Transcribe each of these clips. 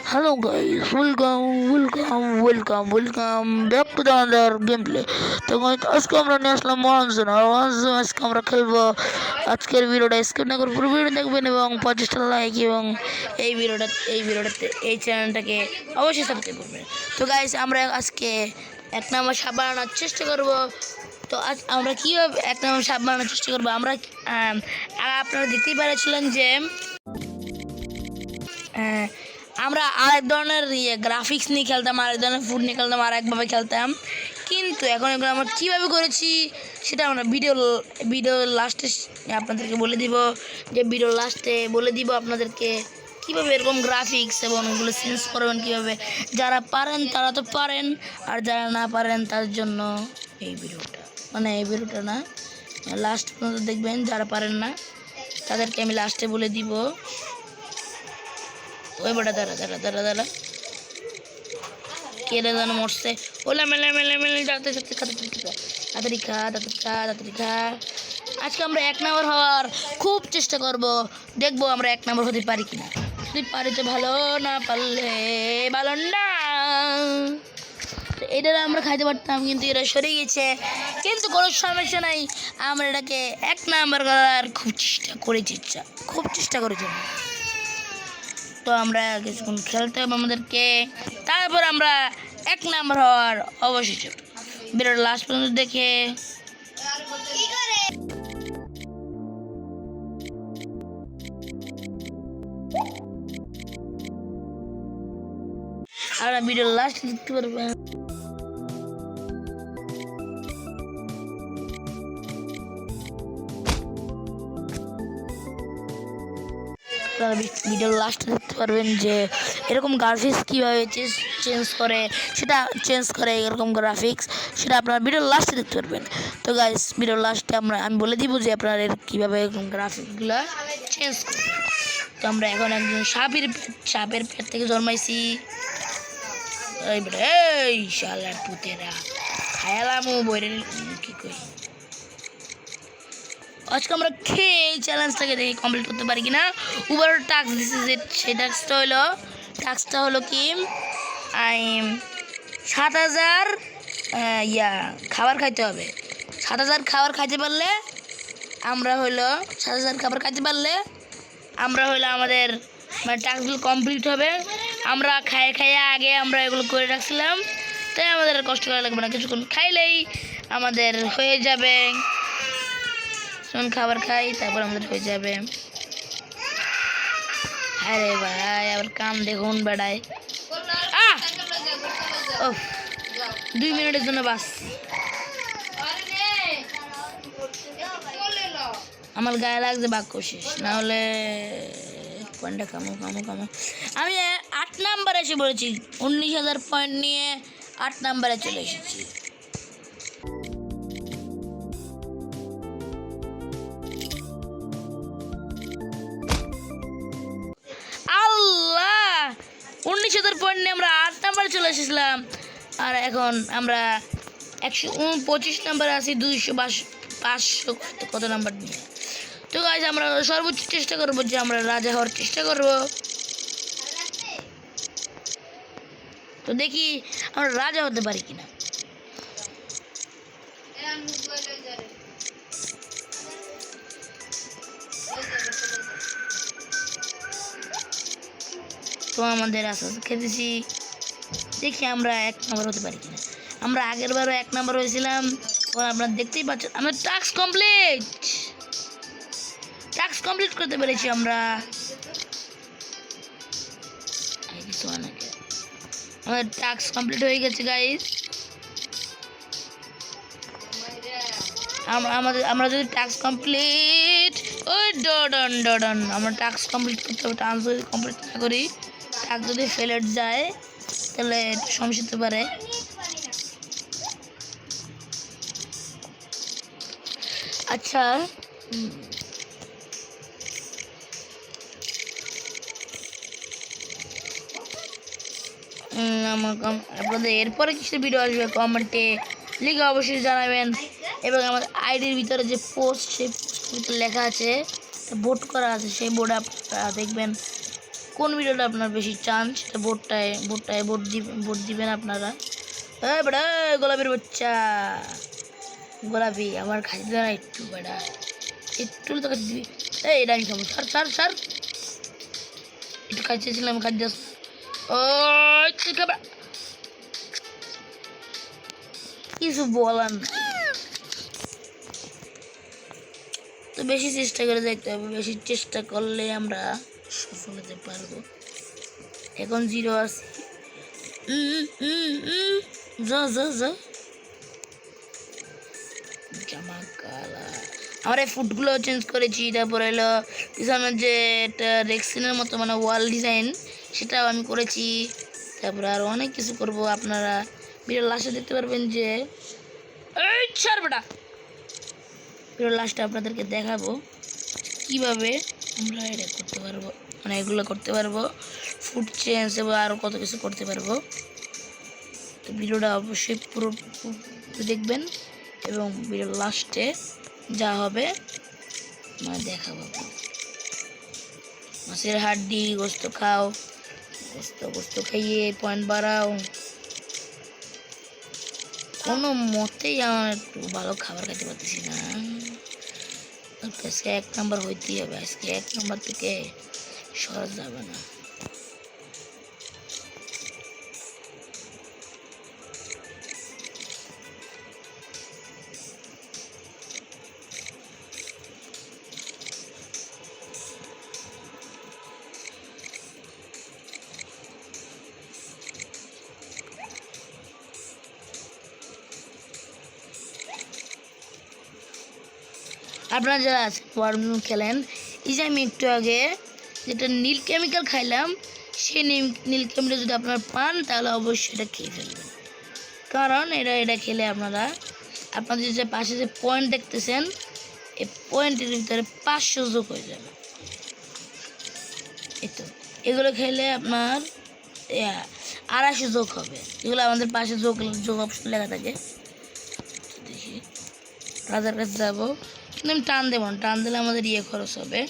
Hello guys, welcome back to the another gameplay. তো guys, আজকে আমরা নিয়ে আসলাম মহাজন আর মহাজন আজকে আমরা খেলবো। আজকের ভিডিওটা স্কিপ না করে পুরো ভিডিও দেখবেন এবং 50টা লাইক এবং এই ভিডিওটাতে এই চ্যানেলটাকে অবশ্যই সাবস্ক্রাইব করবেন। তো গাইস আমরা আজকে এক নম্বর সাপ বানানোর চেষ্টা করব। তো আজ আমরা কীভাবে এক নম্বর সাপ বানানোর চেষ্টা করবো আমরা আপনারা দেখতেই পেরেছিলেন যে আমরা আরেক ধরনের গ্রাফিক্স নিয়ে খেলতাম, আরেক ধরনের ফুড নিয়ে খেলতাম, আরেকভাবে খেলতাম। কিন্তু এখন এগুলো আমরা কীভাবে করেছি সেটা আমরা ভিডিও লাস্টে আপনাদেরকে বলে দিব, যে ভিডিও লাস্টে বলে দিব আপনাদেরকে কীভাবে এরকম গ্রাফিক্স এবং এগুলো চেঞ্জ করবেন কীভাবে। যারা পারেন তারা তো পারেন, আর যারা না পারেন তাদের জন্য এই ভিডিওটা না, লাস্ট পর্যন্ত দেখবেন। যারা পারেন না তাদেরকে আমি লাস্টে বলে দিব। ওই বড় দাঁড়া কেটে যেন মরছে। ওলা মেলে তাড়াতাড়ি খা। আজকে আমরা 1 নম্বর হওয়ার খুব চেষ্টা করব, দেখবো আমরা 1 নম্বর হতে পারি কিনা। যদি পারি তো ভালো, না পারলে ভালো না। এটা আমরা খাইতে পারতাম, কিন্তু এরা সরে গেছে। কিন্তু কোনো সমস্যা নাই, আমরা এটাকে 1 নম্বর করার খুব চেষ্টা করেছি। তো আমরা কিছুক্ষণ খেলতে হবে আমাদেরকে, তারপর আমরা 1 নম্বর হওয়ার অবশ্যই ভিডিওর লাস্ট পর্যন্ত দেখে আমরা ভিডিওর লাস্ট দেখতে পারবেন। ভিডিওর লাস্টে দেখতে পারবেন যে এরকম গ্রাফিক্স কীভাবে চেঞ্জ করে এরকম গ্রাফিক্স, সেটা আপনারা ভিডিওর লাস্টে দেখতে পারবেন। তো গাইস ভিডিওর লাস্টে আমি বলে দিব যে আপনারা কীভাবে এরকম গ্রাফিক্সগুলো চেঞ্জ করবেন। তো আমরা এখন একজন সাপের পেট থেকে জন্মাইছি। এই শালার পুতেরা খায়ালাম বইরে কি কই। আজকে আমরা খেয়ে এই চ্যালেঞ্জটাকে দেখি কমপ্লিট করতে পারি কিনা। উপর টাস্ক দিচ্ছে, যে সেই টাস্কটা হলো কি 7000 খাবার খাইতে হবে। 7000 খাবার খাইতে পারলে আমরা হলো আমাদের টাস্কগুলো কমপ্লিট হবে। আমরা খাইয়ে আগে আমরা এগুলো করে রাখছিলাম, তাই আমাদের কষ্ট করা লাগবে না, কিছুক্ষণ খাইলেই আমাদের হয়ে যাবে। খাবার খাই তারপর আমাদের হয়ে যাবে। আরে ভাই আবার কাম দেখুন বেড়ায়। 2 মিনিটের জন্য বাস। আমার গায়ে লাগছে বাক্য শেষ, না হলে পয়েন্টটা কামো। আমি 8 নাম্বারে এসে বলেছি, 19,000 পয়েন্ট নিয়ে 8 নাম্বারে চলে এসেছি। আল্লাহ, 19,000 পয়েন্ট নিয়ে আমরা 8 নাম্বারে চলে এসেছিলাম, আর এখন আমরা 125 নাম্বার আছি, 200 500 কত নাম্বার নিয়ে। তো গাইস আমরা সর্বোচ্চ চেষ্টা করবো যে আমরা রাজা হওয়ার চেষ্টা করব। তো দেখি আমরা রাজা হতে পারি কিনা। তো আমাদের আস্তে খেতেছি, দেখি আমরা 1 নম্বর হতে পারি কিনা। আমরা আগের বারও 1 নম্বর হয়েছিলাম। আপনারা দেখতেই পাচ্ছেন আমরা টাস্ক কমপ্লিট করতে পেরেছি। আমরা আমাদের টাস্ক কমপ্লিট হয়ে গেছে গাইস। আমরা যদি টাস্ক কমপ্লিট আমরা টাস্ক কমপ্লিট করতে হবে। টাস্ক যদি কমপ্লিট না করি, টাস্ক যদি ফেলেট যায় তাহলে সমস্যা হতে পারে। আচ্ছা আপনাদের এরপরে কিছু ভিডিও আসবে, কমেন্টে লিখে অবশ্যই জানাবেন। এবং আমার আইডির ভিতরে যে পোস্ট, সেই পোস্টের ভিতরে লেখা আছে, ভোট করা আছে, সেই বোর্ডে আপনারা দেখবেন কোন ভিডিওটা আপনার বেশি চান সেটা ভোট দিবেন আপনারা। এই বেটা গোলাপির বাচ্চা, গোলাপি আমার খাইতে না একটু বেটা, একটু তো খাইতে দিবি। এই এটা আমি খাবো, সার সার সার, একটু খাইতেছিলাম খাদ্য। ও কিছু বলার না, তো বেশি চেষ্টা করে দেখতে হবে, বেশি চেষ্টা করলে আমরা সফল হতে পারবো। এখন 0 আছে, যা যা যা জামা কালা। আমার এই ফুটগুলো চেঞ্জ করেছি, তারপরে হলো পিছনের যে একটা রেক্সিনের মতো মানে ওয়াল ডিজাইন সেটাও আমি করেছি। তারপরে আরও অনেক কিছু করব, আপনারা ভিডিও লাস্টে দেখতে পারবেন যে এই ছাড় বেটা, ভিডিও লাস্টে আপনাদেরকে দেখাবো কিভাবে আমরা এটা করতে পারবো, মানে এগুলো করতে পারবো, ফুড চেঞ্জ এবং আরও কত কিছু করতে পারবো। তো ভিডিওটা অবশ্যই পুরো দেখবেন এবং ভিডিওর লাস্টে যা হবে মানে দেখাবো। মাছের হাড্ডি গোস্ত খাও, গোস্ত খাইয়ে পয়েন্ট বাড়াও। কোনো মতেই আমার একটু ভালো খাবার খাইতে পারতেছি না, আজকে 1 নম্বর হইতেই হবে, আজকে 1 নম্বর থেকে সরা যাবে না। আপনারা যারা ওয়ার্ম খেলেন, এই যে আমি একটু আগে যেটা নীল কেমিক্যাল খাইলাম, সেই নীল কেমিক্যাল যদি আপনারা পান তাহলে অবশ্যই এটা খেয়ে ফেলবেন, কারণ এটা খেলে আপনাদের যে পাশে যে পয়েন্ট দেখতেছেন এই পয়েন্টের ভিতরে 500 যোগ হয়ে যাবে। এই তো এগুলো খেলে আপনার 250 যোগ হবে, এগুলো আমাদের পাশে যোগ অপশন লেখা থাকে। দেখি রাজার কাছে যাবো, কিন্তু আমি টান দেবো না, টান দিলে আমাদের খরচ হবে,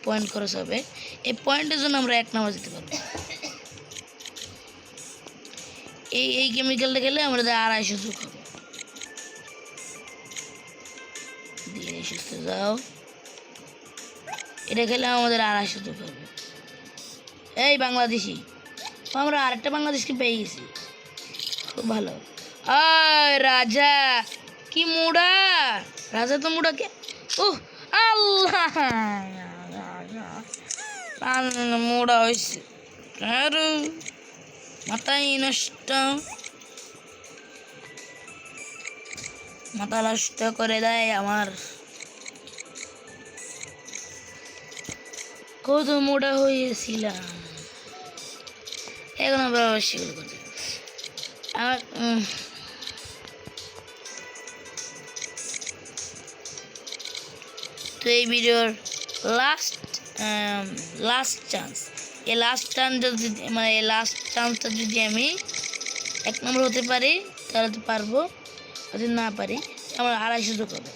পয়েন্ট খরচ হবে। এই পয়েন্টের জন্য আমরা 1 নম্বর যেতে পারবো। এই কেমিক্যালটা খেলে আমাদের 250 যোগ হবে। দিয়ে সুস্থ যাও, এটা খেলে আমাদের 250 যোগ হবে। এই বাংলাদেশি, আমরা আরেকটা বাংলাদেশকে পেয়ে গেছি, খুব ভালো। আয় রাজা কি মুড়া, রাজা তো মুড়া কে, ও আল্লাহ মুড়া হয়েছে, আর মাথায় নষ্ট, মাথা নষ্ট করে দেয় আমার। কত মোটা হয়েছিলাম, এখন আমরা সেগুলো করতে আমার তো এই ভিডিওর লাস্ট চান্স, এই লাস্ট চান্সটা যদি মানে এই লাস্ট চান্সটা যদি আমি 1 নম্বর হতে পারি তাহলে তো পারবো, যদি না পারি আমার 250 যোগ হবে,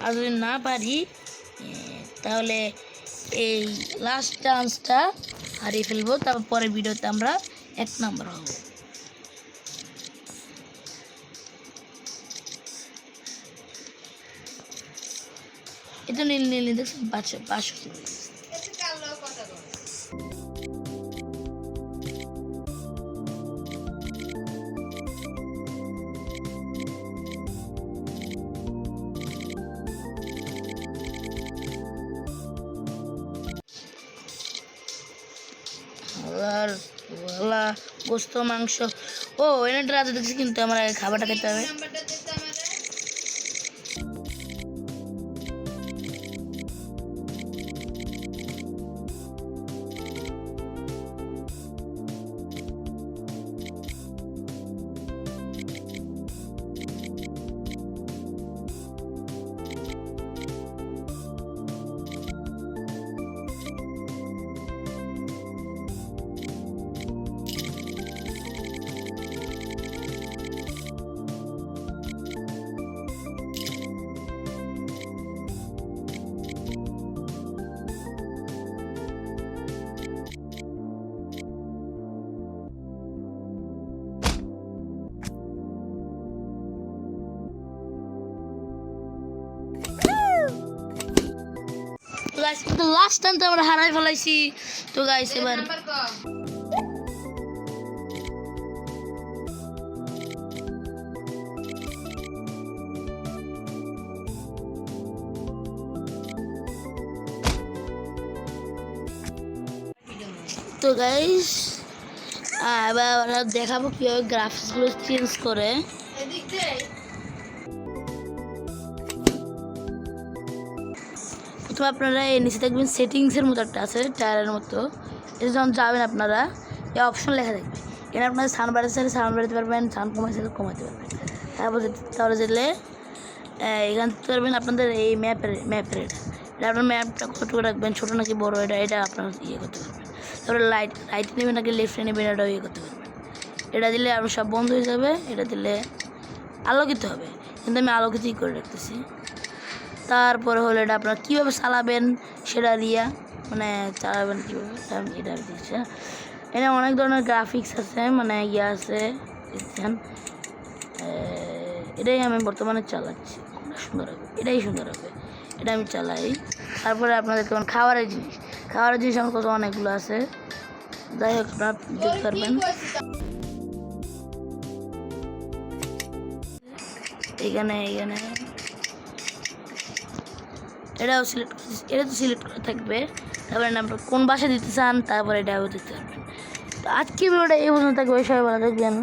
আর যদি না পারি তাহলে এই লাস্ট চান্সটা হারিয়ে ফেলবো, তারপর পরের ভিডিওতে আমরা 1 নম্বর হব। এটা নীল নীল দেখছেন 500 আর গোস্ত মাংস, ও এটা রাজা দেখছি, কিন্তু আমার খাবারটা খেতে হবে। গাইস কিন্তু লাস্ট টাইম তো আমরা হারাই ফেলাইছি। তো গাইস এবার তো গাইস এবার আমরা দেখাবো কীভাবে গ্রাফিক্সগুলো চেঞ্জ করে। প্রথমে আপনারা এই নিচে দেখবেন সেটিংসের মতো একটা আছে টায়ারের মতো, এটা যখন যাবেন আপনারা এই অপশন লেখা থাকবে, এখানে আপনারা সাউন্ড বাড়াতে চাইলে সাউন্ড বাড়াতে পারবেন, সাউন্ড কমাতে চাইলে কমাতে পারবেন। তারপরে যেলে এখান থেকে পারবেন আপনাদের এই ম্যাপের এটা আপনার ম্যাপটা কতটুকু রাখবেন, ছোটো নাকি বড়ো, এটা আপনার ইয়ে করতে পারবেন। তারপরে রাইটে নেবেন নাকি লেফটে নেবেন এটাও ইয়ে করতে পারবেন। এটা দিলে আপনার সব বন্ধ হয়ে যাবে, এটা দিলে আলোকিত হবে, কিন্তু আমি আলোকিতই করে রাখতেছি। তারপরে হলো এটা আপনারা কীভাবে চালাবেন সেটা দিয়া, মানে চালাবেন কীভাবে আমি এটা দিচ্ছি। এটা অনেক ধরনের গ্রাফিক্স আছে, মানে ইয়ে আছে দেখছেন, এটাই আমি বর্তমানে চালাচ্ছি, সুন্দর হবে, এটাই সুন্দর হবে, এটা আমি চালাই। তারপরে আপনাদের কেমন খাবারের জিনিস আমার কাছে অনেকগুলো আছে, যাই হোক আপনারা দেখতে পারবেন। এখানে এটাও এটা তো সিলেক্ট করা থাকবে, তারপরে আপনার কোন বাসা দিতে চান, তারপরে এটাও দিতে পারবেন। তো আজকে ভিডিওটা এই পর্যন্ত থাকবে, সবাই ভালো থাকবেন।